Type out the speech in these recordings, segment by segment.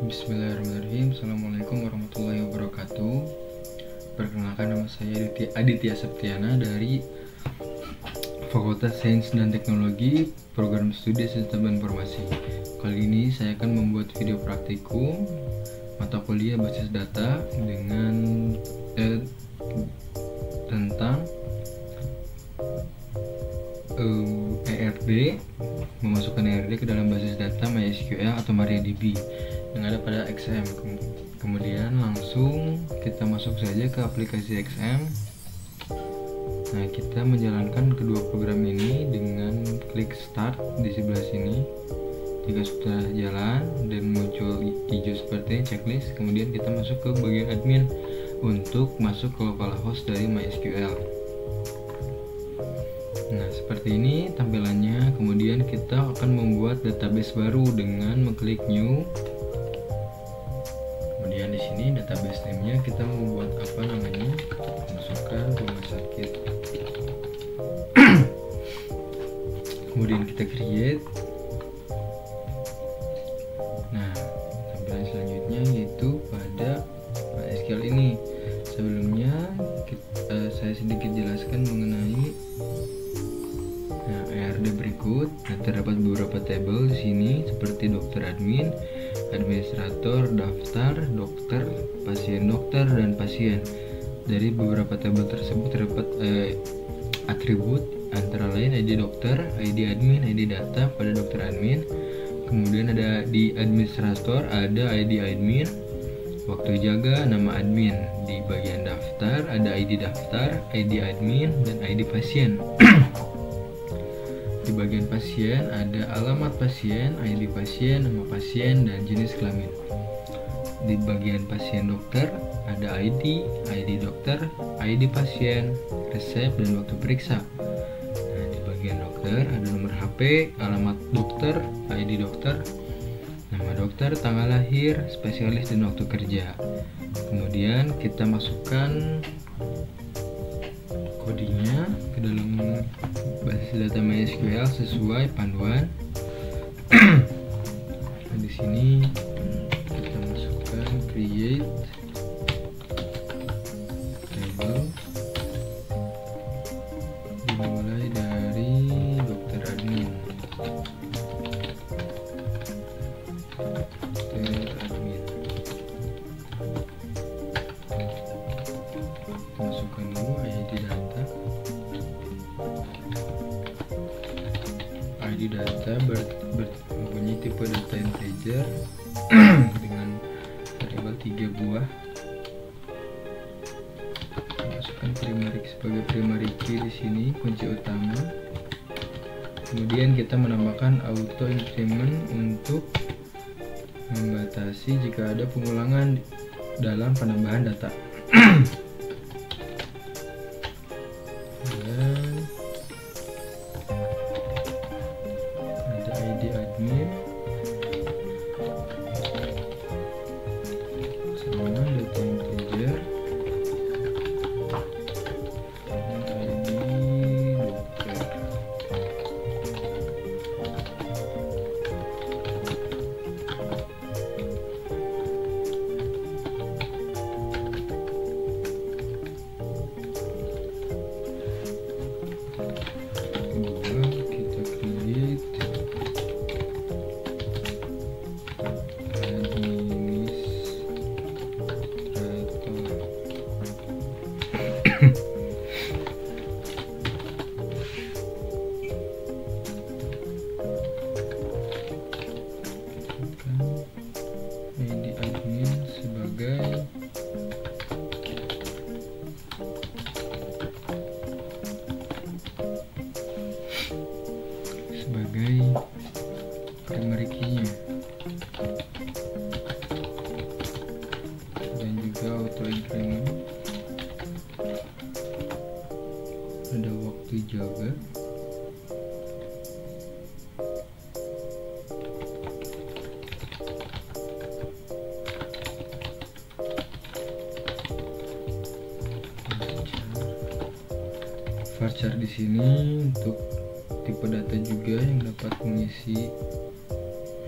Bismillahirrahmanirrahim. Assalamualaikum warahmatullahi wabarakatuh. Perkenalkan, nama saya Aditya Septiana dari Fakultas Sains dan Teknologi, Program Studi Sistem Informasi. Kali ini saya akan membuat video praktikum mata kuliah basis data dengan tentang ERD, memasukkan ERD ke dalam basis data MySQL atau MariaDB yang ada pada XM. Kemudian langsung kita masuk saja ke aplikasi XM. Nah, kita menjalankan kedua program ini dengan klik start di sebelah sini. Jika sudah jalan dan muncul hijau seperti ini checklist, kemudian kita masuk ke bagian admin untuk masuk ke localhost dari MySQL. Nah, seperti ini tampilannya. Kemudian kita akan membuat database baru dengan mengklik new. Kemudian di sini database name-nya kita membuat apa namanya? Masukkan rumah sakit. Kemudian kita create. Nah, tampilan selanjutnya yaitu pada MySQL ini. Sebelumnya saya sedikit jelaskan mengenai ERD berikut. Nah, terdapat beberapa tabel di sini seperti dokter admin, administrator, daftar, dokter, pasien dokter, dan pasien. Dari beberapa tabel tersebut terdapat atribut antara lain ID dokter, ID admin, ID data pada dokter admin. Kemudian ada di administrator ada ID admin, waktu jaga, nama admin. Di bagian daftar ada ID daftar, ID admin, dan ID pasien. Di bagian pasien ada alamat pasien, ID pasien, nama pasien, dan jenis kelamin. Di bagian pasien dokter ada ID dokter, ID pasien, resep, dan waktu periksa. Nah, di bagian dokter ada nomor HP, alamat dokter, ID dokter, nama dokter, tanggal lahir, spesialis, dan waktu kerja. Kemudian kita masukkan kodenya ke dalam basis data MySQL sesuai panduan. Nah, di sini kita masukkan create table, dimulai dari dokter admin. Masukkan dulu ID data. ID data mempunyai tipe data integer dengan variabel 3 buah. Masukkan primary sebagai primary key di sini, kunci utama. Kemudian kita menambahkan auto increment untuk membatasi jika ada pengulangan dalam penambahan data. Admin sama data integer dan ID dokter. Kita create ID admin sebagai primary key-nya, dan juga auto increment. Ada waktu jaga. Varchar di sini untuk tipe data juga yang dapat mengisi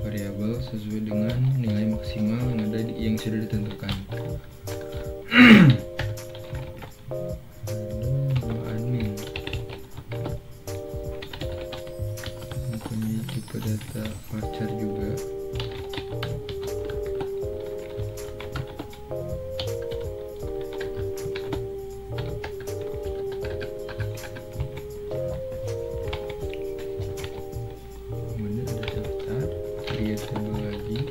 variabel sesuai dengan nilai maksimal yang sudah ditentukan. Admin mempunyai tipe data varchar juga. Kemudian ada daftar, create table lagi.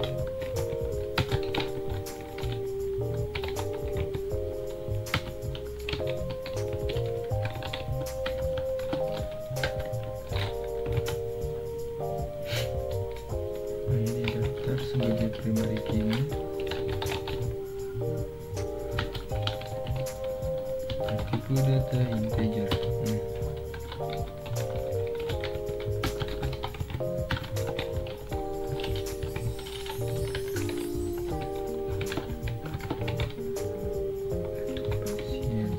Ini daftar sebagai primary key-nya. Tipe data integer. Pasien.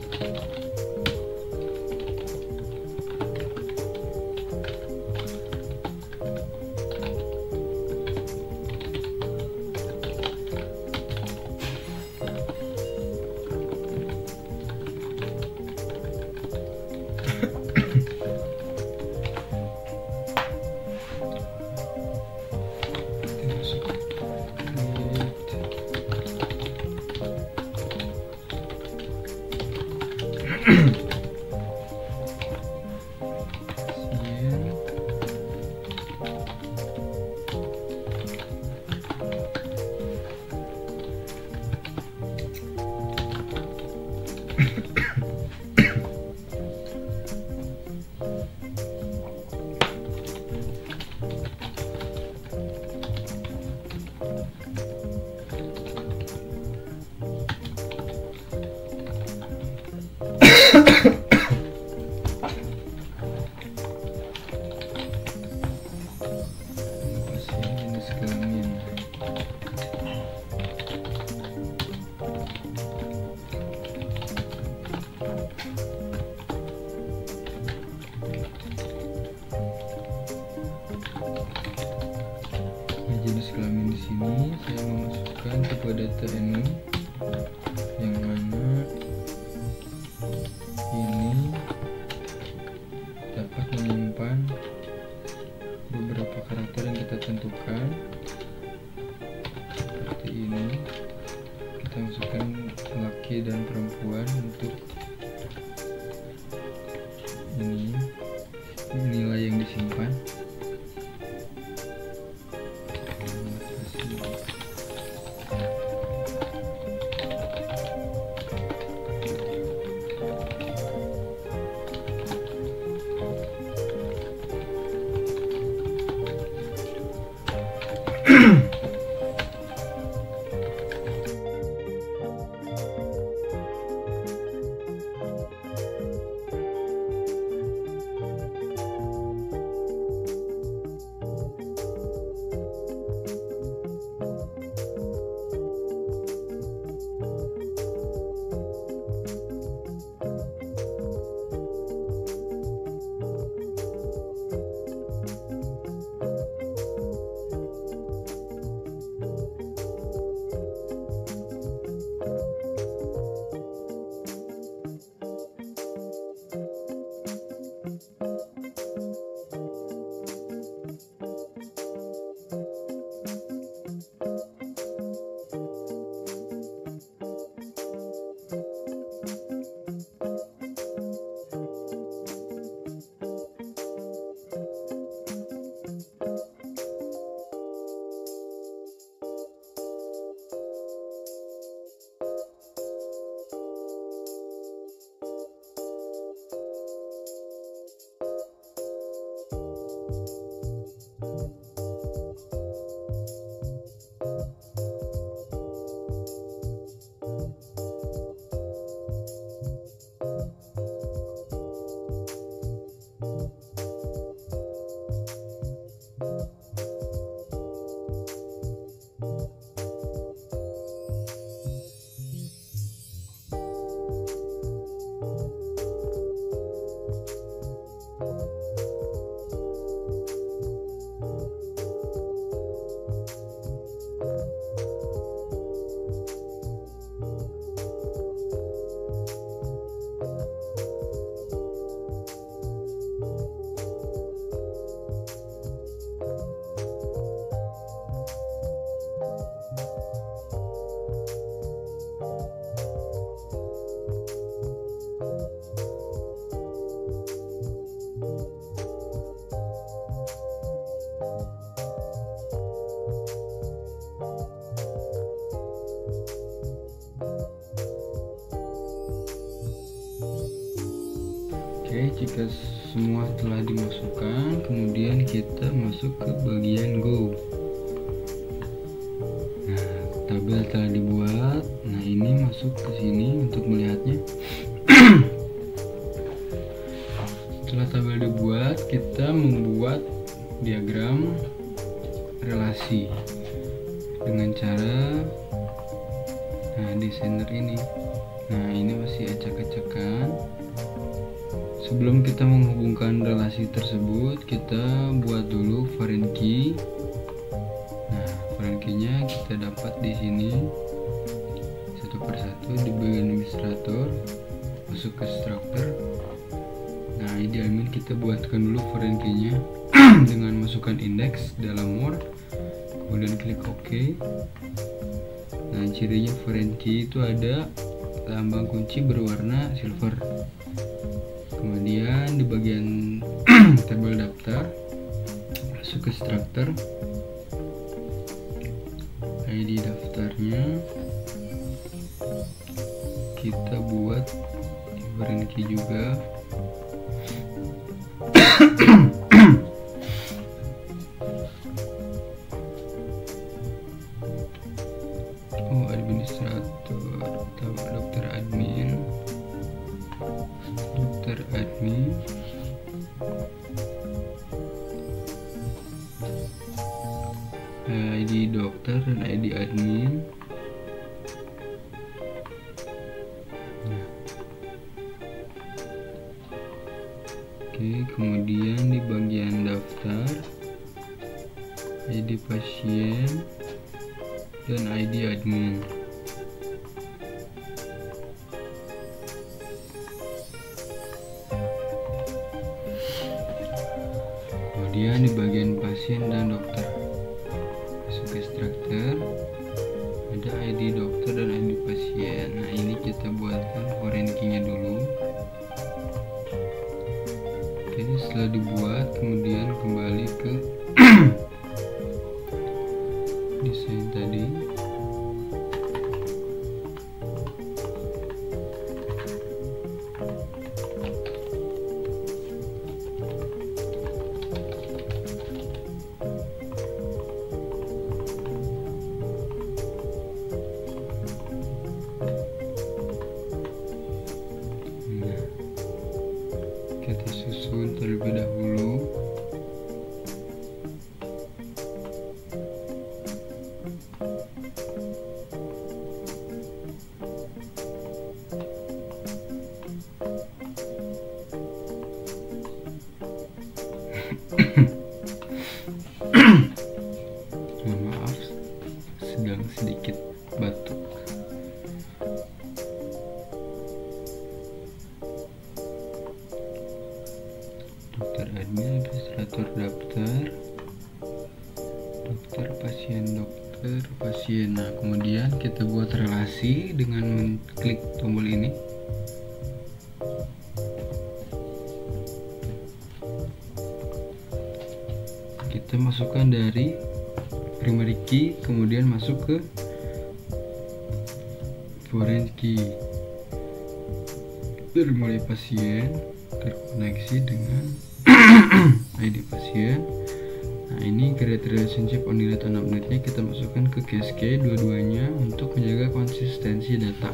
Pasien jenis kelamin. Jenis kelamin di sini saya memasukkan tipe data enum, yang mana ini dapat menyimpan beberapa karakter yang kita tentukan. Seperti ini, kita masukkan laki dan perempuan untuk ini nilai yang disimpan. Jika semua telah dimasukkan, kemudian kita masuk ke bagian Go. Nah, tabel telah dibuat. Nah, ini masuk ke sini untuk melihatnya. Setelah tabel dibuat, kita membuat diagram relasi dengan cara desainer ini. Nah, ini masih acak-acakan. Sebelum kita menghubungkan relasi tersebut, kita buat dulu foreign key. Nah, foreign key-nya kita dapat di sini satu persatu di bagian administrator, masuk ke struktur. Nah, ID admin kita buatkan dulu foreign key-nya dengan masukkan indeks dalam more, kemudian klik OK. Nah, cirinya foreign key itu ada lambang kunci berwarna silver. Kemudian di bagian tabel daftar, masuk ke struktur, ID daftarnya kita buat foreign key juga. Administrator, dokter admin, ID dokter dan ID admin. Oke, kemudian di bagian daftar, ID pasien dan ID admin. Kemudian di bagian pasien dan dokter, masuk ke struktur, ada ID dokter dan ID pasien. Nah, ini kita buatkan foreign key-nya dulu. Oke, setelah dibuat, kemudian kembali ke desain tadi. Nah, kita susun terlebih dahulu. Mohon maaf, sedang sedikit batuk. Dokter admin, administrator daftar, dokter pasien. Nah, kemudian kita buat relasi dengan mengklik tombol ini. Kita masukkan dari primary key, kemudian masuk ke foreign key. Dari mulai pasien terkoneksi dengan ID pasien. Nah, ini create relationship on delete on update-nya kita masukkan ke cascade dua-duanya untuk menjaga konsistensi data.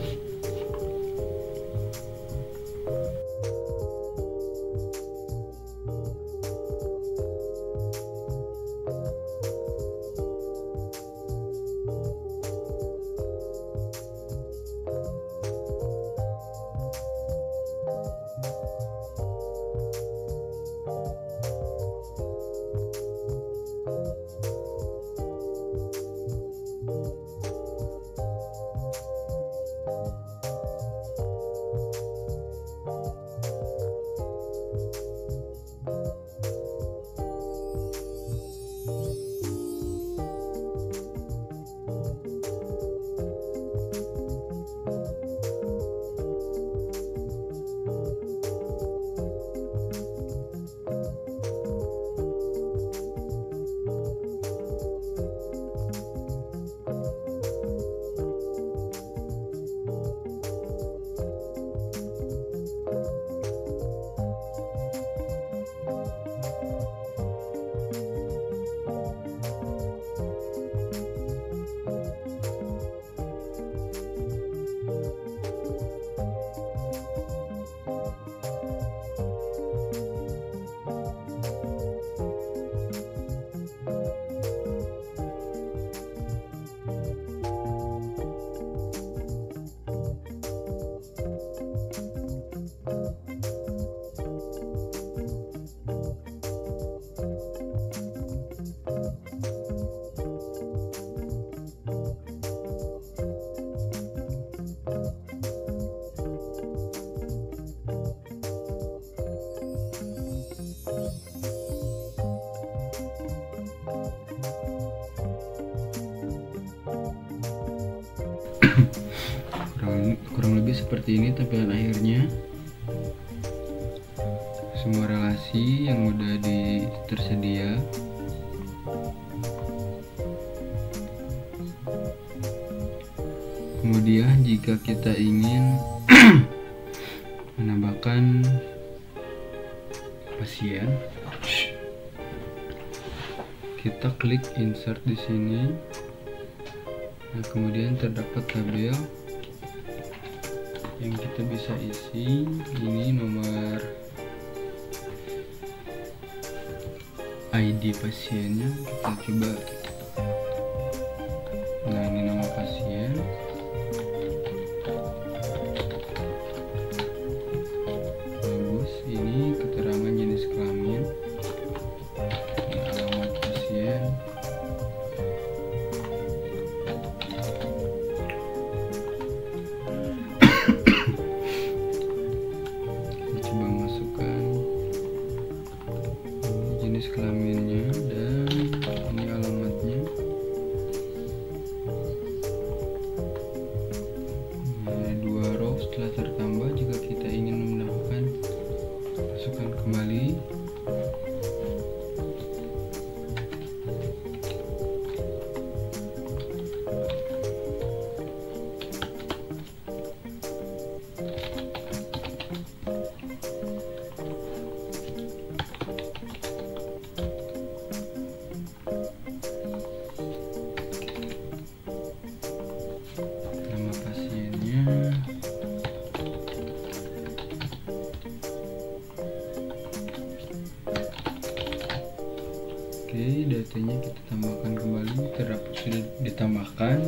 seperti ini tampilan akhirnya. Semua relasi yang udah tersedia. Kemudian jika kita ingin menambahkan pasien, kita klik insert di sini. Nah, kemudian terdapat tabel yang kita bisa isi. Ini nomor ID pasiennya, kita coba. Nah, ini nama pasien. Bagus. Ini keterangan jenis kelamin. Ini alamat pasien. Coba masukkan jenis kelaminnya dan ini alamatnya. Nah, 2 row setelah tertambah. Jika kita ingin menambahkan, masukkan kembali. Nama pasiennya. Oke, datanya kita tambahkan kembali. Terdapat sudah ditambahkan.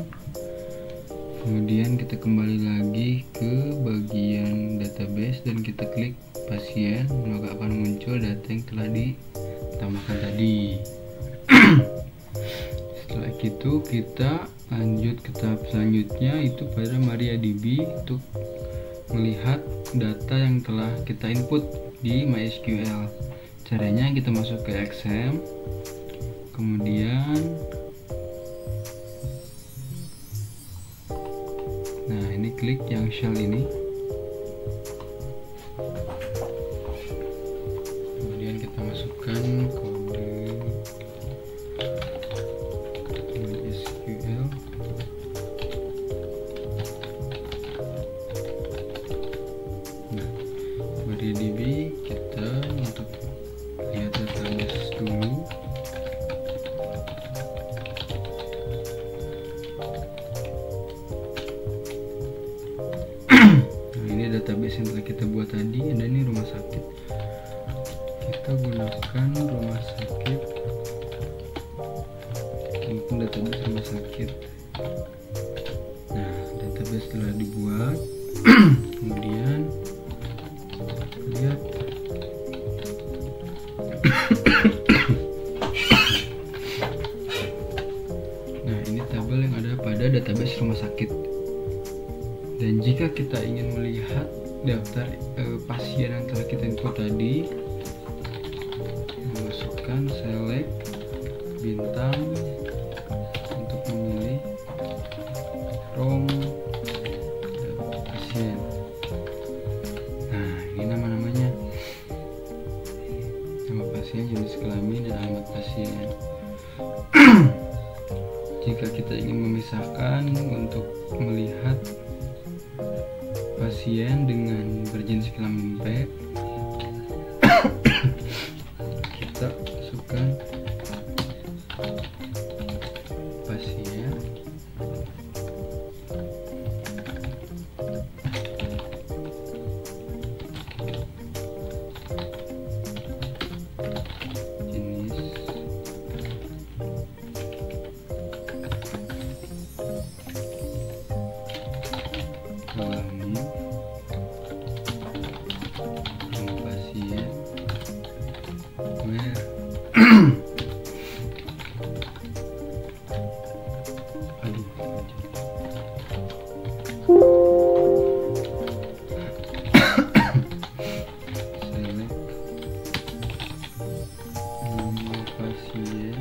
Kemudian kita kembali lagi ke bagian database dan kita klik pasien, maka akan muncul data yang telah ditambahkan tadi. Setelah itu kita lanjut ke tahap selanjutnya, itu pada MariaDB untuk melihat data yang telah kita input di MySQL. Caranya kita masuk ke XAMPP, kemudian nah ini klik yang shell ini, kemudian kita masukkan kode MySQL. Nah, MariaDB kita untuk lihat database dulu. Nah, ini database yang telah kita buat tadi. Dan ini rumah sakit, kita gunakan rumah sakit, mungkin database rumah sakit. Nah, database telah dibuat. Kemudian lihat nah, ini tabel yang ada pada database rumah sakit. Dan jika kita ingin melihat daftar pasien yang telah kita input tadi, masukkan select bintang untuk memilih rom pasien. Nah, ini nama-namanya, nama pasien, jenis kelamin, dan alamat pasien. Jika kita ingin memisahkan untuk melihat pasien dengan berjenis kelamin P, kita masukkan pasien, jenis kelamin, pasien, where. Aduh, select nama pasien,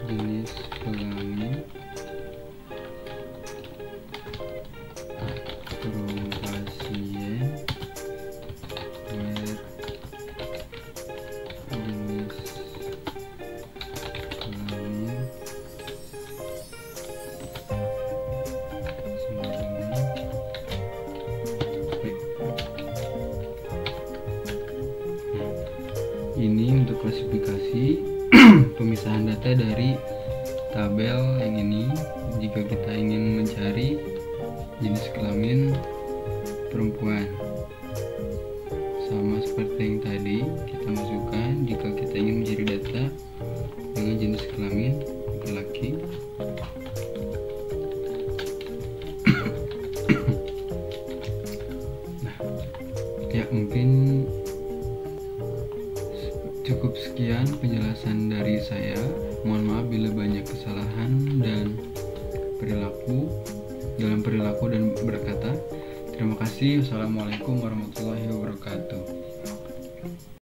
jenis kelamin, data dari tabel yang ini. Jika kita ingin mencari jenis kelamin perempuan, sama seperti yang tadi, kita masukkan jika kita ingin mencari data dengan jenis kelamin laki-laki. Nah, ya mungkin cukup sekian penjelasan dari saya. Mohon maaf bila banyak kesalahan dan dalam perilaku dan berkata. Terima kasih. Wassalamualaikum warahmatullahi wabarakatuh.